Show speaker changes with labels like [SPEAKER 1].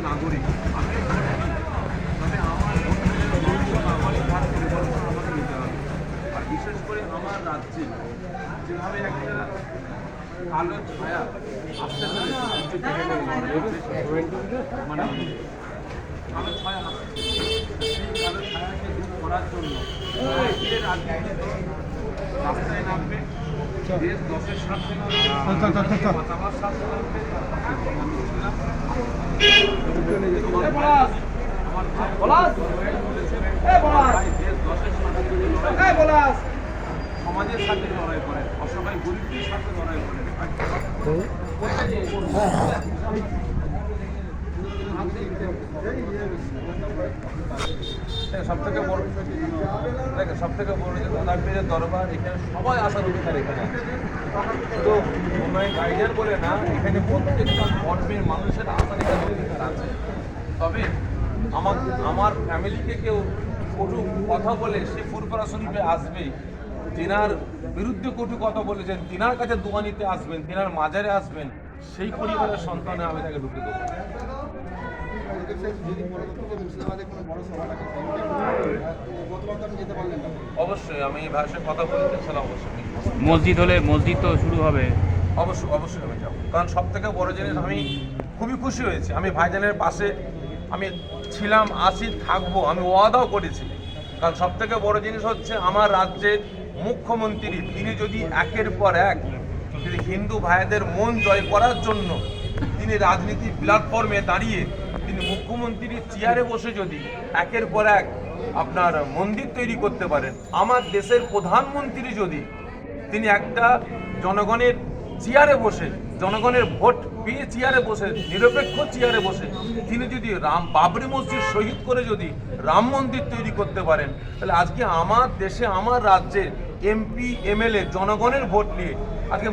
[SPEAKER 1] নাগরিক, আমি ভোট দিই, তবে আমার ভোট আমার তার পরিবর্তন আমাকে নিতে হবে। আর বিশেষ করে আমার রাজ্যে যেভাবে একটা কালো ছায়া আসতে মানে কালো ছায়া আসছে, সেই কালো ছায়াকে দূর করার জন্য রাস্তায় নামবে, দেশ দশের স্বার্থে নামবে, বাঁচাবার স্বার্থে নামবে। সমাজের সাথে লড়াই করেন, অসহায় গরিবদের সাথে লড়াই করেন। সবথেকে বড় যে দাদাপীরের দরবার, এখানে সবাই আসার অধিকার এখানে আছে। তো গাইডার বলে না, এখানে প্রত্যেকটা ধর্মের মানুষের আসার এখানে অধিকার আছে। তবে আমার ফ্যামিলিকে কেউ কটু কথা বলে সে ফুরফুরা শরীফে আসবে, তিনার বিরুদ্ধে কটু কথা বলেছেন, তিনার কাছে দোয়া নিতে আসবেন, তিনার মাজারে আসবেন, সেই পরিবারের সন্তানে আমি তাকে ঢুকে দেবো। অবশ্যই আমি এই ভাষায় কথা বলতে চাই। অবশ্যই
[SPEAKER 2] মসজিদ হলে মসজিদ তো শুরু হবে,
[SPEAKER 1] অবশ্যই আমি যাবো। কারণ সব থেকে বড় জিনিস, আমি খুবই খুশি হয়েছি, আমি ভাইজানের পাশে আমি ছিলাম, আছি, থাকবো, আমি ওয়াদাও করেছি। কারণ সব থেকে বড় জিনিস হচ্ছে আমার রাজ্যের মুখ্যমন্ত্রী, তিনি যদি একের পর এক যদি হিন্দু ভাইদের মন জয় করার জন্য তিনি রাজনীতি প্ল্যাটফর্মে দাঁড়িয়ে তিনি মুখ্যমন্ত্রীর চেয়ারে বসে যদি একের পর এক আপনার মন্দির তৈরি করতে পারেন, আমার দেশের প্রধানমন্ত্রী যদি তিনি একটা জনগণের চেয়ারে বসে, জনগণের ভোট পেয়ে চেয়ারে বসে, নিরপেক্ষ চেয়ারে বসে তিনি যদি বাবরি মসজিদ শহীদ করে যদি রাম মন্দির তৈরি করতে পারেন, তাহলে আজকে আমার দেশে, আমার রাজ্যে এমপি, এমএলএ জনগণের ভোট নিয়ে আজকে